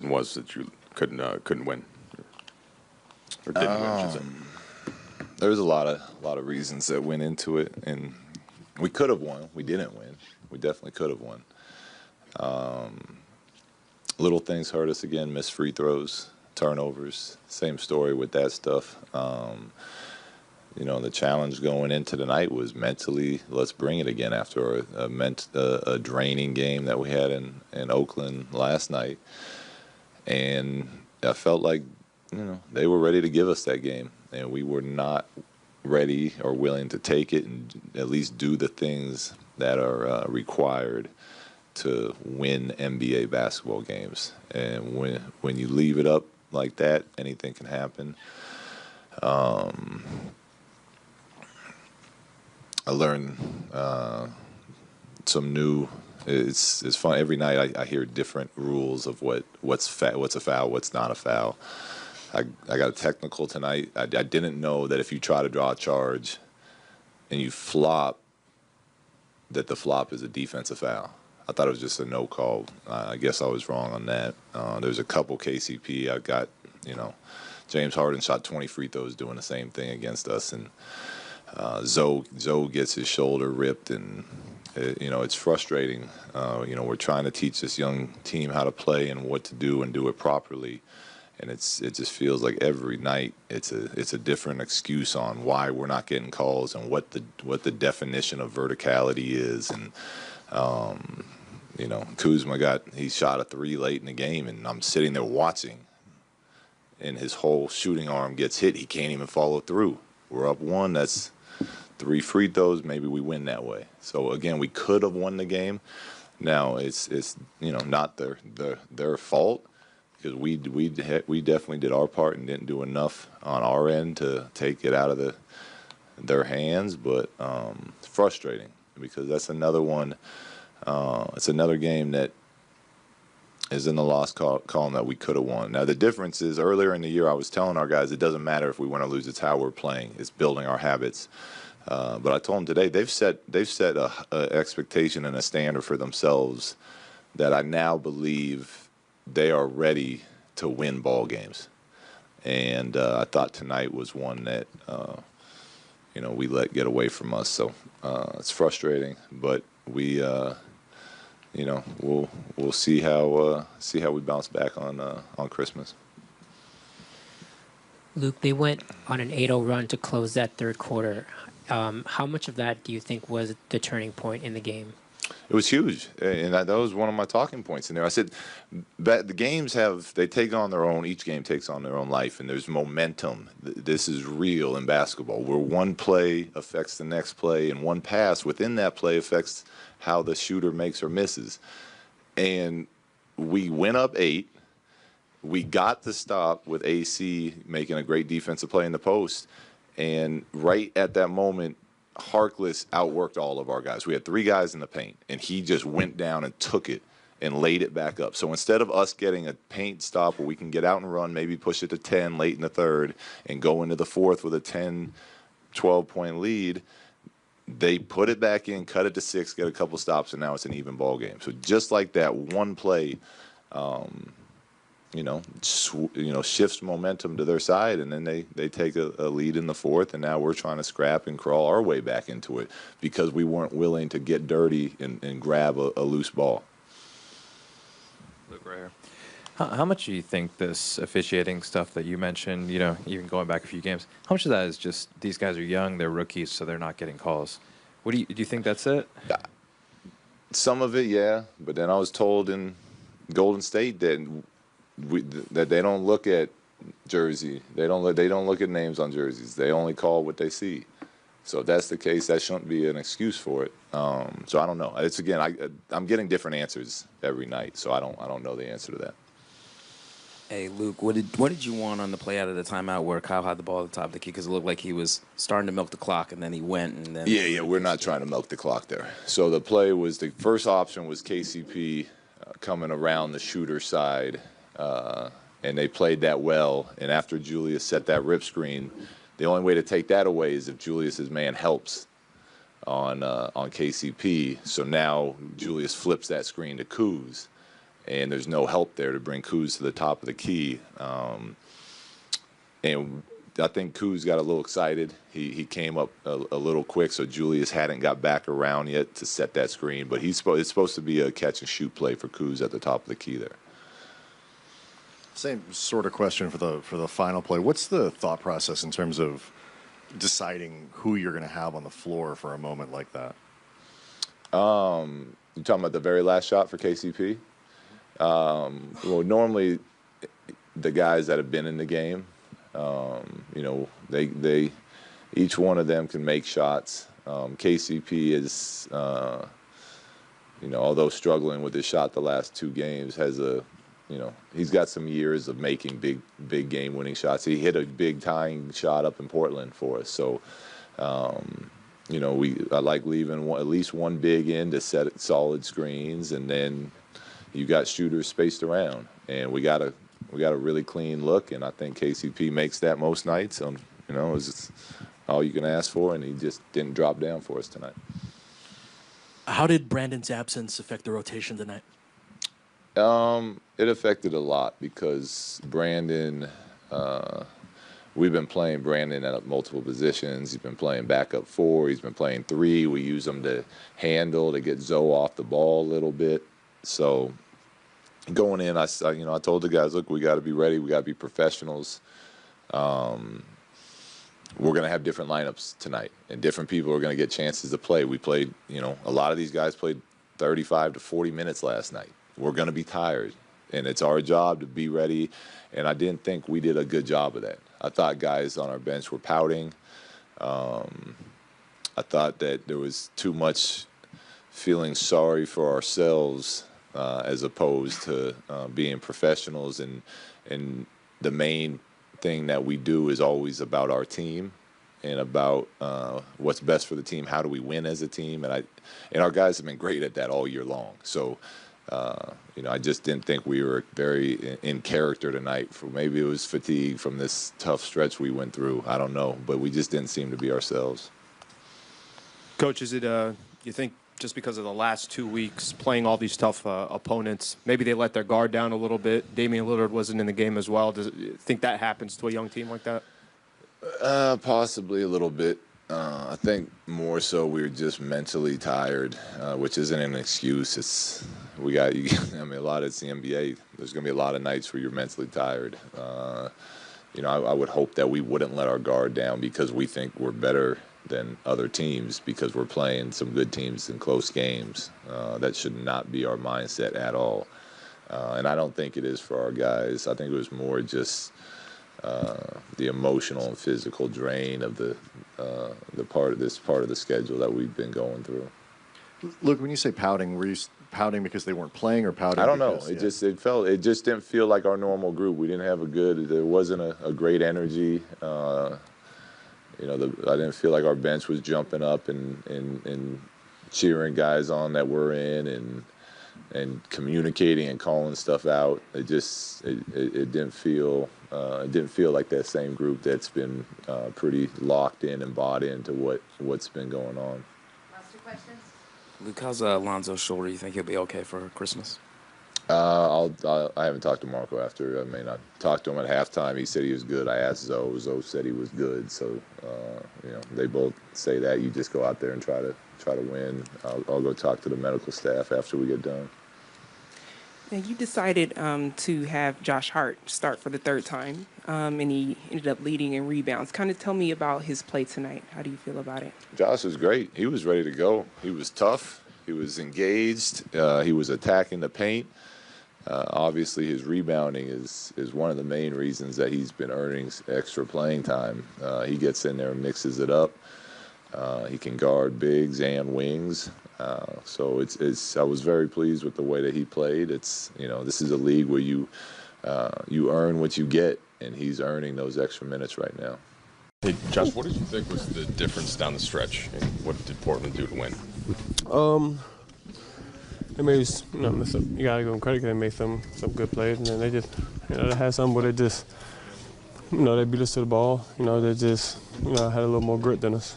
was that you couldn't win or didn't win, I should say. There was a lot of reasons that went into it, and we could have won. We didn't win. We definitely could have won. Little things hurt us again. Missed free throws, turnovers. Same story with that stuff. The challenge going into the night was mentally, let's bring it again after a draining game that we had in Oakland last night. And I felt like, they were ready to give us that game. And we were not ready or willing to take it and at least do the things that are required to win NBA basketball games. And when you leave it up like that, anything can happen. I learned some new. It's fun every night. I hear different rules of what's a foul, what's not a foul. I got a technical tonight. I didn't know that if you try to draw a charge and you flop, that the flop is a defensive foul. I thought it was just a no call. I guess I was wrong on that. There's a couple KCP. I got, James Harden shot 20 free throws doing the same thing against us, and Zoe gets his shoulder ripped, and it's frustrating. We're trying to teach this young team how to play and what to do and do it properly, and it just feels like every night it's a different excuse on why we're not getting calls and what the definition of verticality is. And Kuzma he shot a 3 late in the game, and I'm sitting there watching, and his whole shooting arm gets hit. He can't even follow through. We're up 1. That's 3 free throws. Maybe we win that way. So again, we could have won the game. Now it's not their fault, because we definitely did our part and didn't do enough on our end to take it out of their hands. But it's frustrating, because that's another one. It's another game that is in the loss column that we could have won. Now, the difference is, earlier in the year, I was telling our guys it doesn't matter if we win or lose. It's how we're playing. It's building our habits. But I told them today they've set a expectation and a standard for themselves that I now believe they are ready to win ball games. And I thought tonight was one that we let get away from us. So it's frustrating, but we. We'll see how we bounce back on Christmas. Luke, they went on an 8-0 run to close that third quarter. How much of that do you think was the turning point in the game? It was huge, and that was one of my talking points in there. I said that the games they take on their own. Each game takes on their own life, and there's momentum. This is real in basketball, where one play affects the next play, and one pass within that play affects how the shooter makes or misses. And we went up 8. We got the stop with AC making a great defensive play in the post, and right at that moment, Harkless outworked all of our guys. We had 3 guys in the paint, and he just went down and took it and laid it back up. So instead of us getting a paint stop where we can get out and run, maybe push it to 10 late in the third and go into the fourth with a 10, 12-point lead, they put it back in, cut it to 6, get a couple stops, and now it's an even ball game. So just like that one play, shifts momentum to their side, and then they take a lead in the fourth, and now we're trying to scrap and crawl our way back into it because we weren't willing to get dirty and grab a loose ball. Look right here. How much do you think this officiating stuff that you mentioned, even going back a few games, how much of that is just these guys are young, they're rookies, so they're not getting calls? Do you think that's it? Some of it, yeah, but then I was told in Golden State that they don't look at jersey. They don't look at names on jerseys. They only call what they see. So if that's the case, that shouldn't be an excuse for it. So I don't know. It's I'm getting different answers every night, so I don't know the answer to that. Hey, Luke, what did you want on the play out of the timeout where Kyle had the ball at the top of the key? Because it looked like he was starting to milk the clock, and then he went. And then Yeah, we're not trying to milk the clock there. So the play was, the first option was KCP coming around the shooter side, and they played that well. And after Julius set that rip screen, the only way to take that away is if Julius's man helps on KCP. So now Julius flips that screen to Kuz. and there's no help there to bring Kuz to the top of the key. And I think Kuz got a little excited. He came up a little quick, so Julius hadn't got back around yet to set that screen. But it's supposed to be a catch and shoot play for Kuz at the top of the key there. Same sort of question for the final play. What's the thought process in terms of deciding who you're going to have on the floor for a moment like that? You talking about the very last shot for KCP? Well, normally the guys that have been in the game, they each one of them can make shots. KCP is, although struggling with his shot the last 2 games, he's got some years of making big game-winning shots. He hit a big tying shot up in Portland for us. So, I like leaving at least one big in to set solid screens, and then you got shooters spaced around, and we got a really clean look, and I think KCP makes that most nights. It's all you can ask for, and he just didn't drop down for us tonight. How did Brandon's absence affect the rotation tonight? It affected a lot because Brandon, we've been playing Brandon at multiple positions. He's been playing backup 4. He's been playing 3. We use him to handle, to get Zoe off the ball a little bit. So going in, I told the guys, look, we got to be ready. We got to be professionals. We're going to have different lineups tonight, and different people are going to get chances to play. We played, a lot of these guys played 35 to 40 minutes last night. We're going to be tired, and it's our job to be ready, and I didn't think we did a good job of that. I thought guys on our bench were pouting. I thought that there was too much feeling sorry for ourselves as opposed to being professionals, and the main thing that we do is always about our team and about what's best for the team. How do we win as a team? And our guys have been great at that all year long. So, I just didn't think we were very in character tonight. Maybe it was fatigue from this tough stretch we went through. I don't know, but we just didn't seem to be ourselves. Coach, is it you think just because of the last 2 weeks playing all these tough opponents, maybe they let their guard down a little bit? Damian Lillard wasn't in the game as well. Do you think that happens to a young team like that? Possibly a litlittle bit. I think more so we were just mentally tired, which isn't an excuse. A lot of it's the NBA. There's going to be a lot of nights where you're mentally tired. I would hope that we wouldn't let our guard down because we think we're better than other teams because we're playing some good teams in close games. That should not be our mindset at all. And I don't think it is for our guys. I think it was more just the emotional and physical drain of the part of the schedule that we've been going through. Luke, when you say pouting, were you pouting because they weren't playing or pouting? I don't know. It just didn't feel like our normal group. We didn't have there wasn't a great energy. I didn't feel like our bench was jumping up and cheering guys on that we're in and communicating and calling stuff out. It didn't feel like that same group that's been pretty locked in and bought into what's been going on. Last 2 questions. Luke, how's Alonzo's shoulder? You think he'll be okay for Christmas? I haven't talked to Marco after. I may not talk to him at halftime. He said he was good. I asked Zoe. Zoe said he was good. So, they both say that. You just go out there and try to win. I'll go talk to the medical staff after we get done. Now, you decided to have Josh Hart start for the 3rd time, and he ended up leading in rebounds. Kind of tell me about his play tonight. How do you feel about it? Josh was great. He was ready to go. He was tough. He was engaged. He was attacking the paint. Obviously, his rebounding is one of the main reasons that he's been earning extra playing time. He gets in there and mixes it up. He can guard bigs and wings. So I was very pleased with the way that he played. This is a league where you earn what you get, and he's earning those extra minutes right now. Hey, Josh, what did you think was the difference down the stretch, and what did Portland do to win? They made, mess up. You gotta give them credit because they made some good plays, and then they just, they had some, but they just, they beat us to the ball. They just, had a little more grit than us.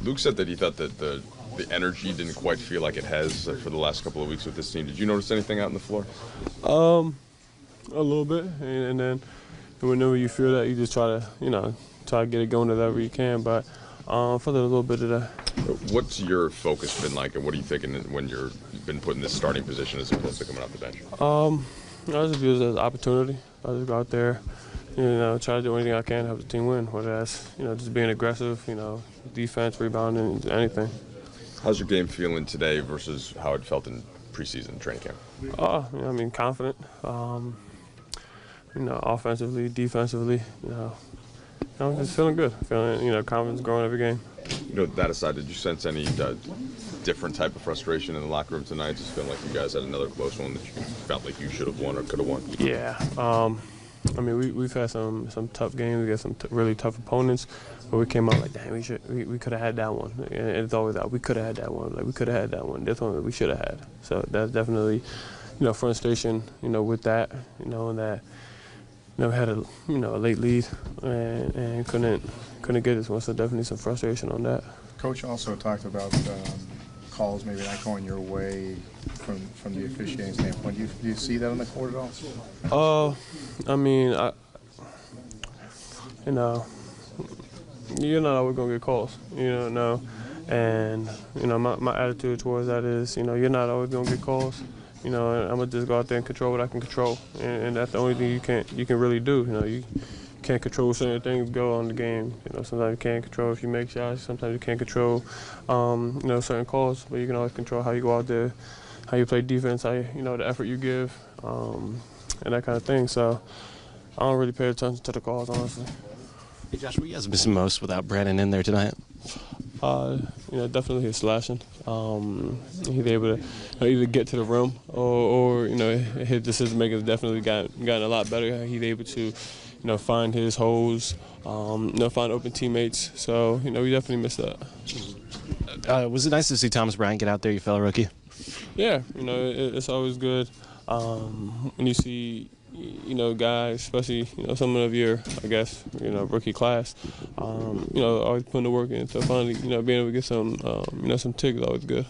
Luke said that he thought that the the energy didn't quite feel like it has for the last couple of weeks with this team. Did you notice anything out on the floor? A little bit, and then whenever you feel that, you just try to get it going wherever you can. But for a little bit of that. What's your focus been like, and what are you thinking when you've been put in this starting position as opposed to coming off the bench? I just view it as an opportunity. I just go out there, try to do anything I can to help the team win, whether that's, just being aggressive, defense, rebounding, anything. How's your game feeling today versus how it felt in preseason training camp? Confident. Offensively, defensively, I'm just feeling good. Feeling, confidence growing every game. That aside, did you sense any different type of frustration in the locker room tonight? Just feeling like you guys had another close one that you felt like you should have won or could have won? Yeah. We've had some tough games. We got some really tough opponents, but we came out like, dang, we could have had that one. And it's always that we could have had that one. Like we could have had that one. This one that we should have had. So that's definitely, frustration. With that, and that. We had a late lead and couldn't get this one. So definitely some frustration on that. Coach also talked about calls maybe not going your way from the officiating standpoint. Do you see that on the court at all? You're not always gonna get calls. And my attitude towards that is, you're not always gonna get calls. I'm gonna just go out there and control what I can control, and that's the only thing you can really do. You can't control certain things go on the game. Sometimes you can't control if you make shots. Sometimes you can't control, certain calls. But you can always control how you go out there, how you play defense, how the effort you give, and that kind of thing. So I don't really pay attention to the calls, honestly. Hey Josh, what you guys missing most without Brandon in there tonight? Definitely his slashing. He's able to either get to the rim or his decision making has definitely gotten a lot better. He's able to, find his holes, find open teammates. So, we definitely missed that. Was it nice to see Thomas Bryant get out there, your fellow rookie? Yeah, it's always good when you see, guys, especially, some of your, I guess, rookie class, always putting the work in. So finally, being able to get some, some ticks is always good.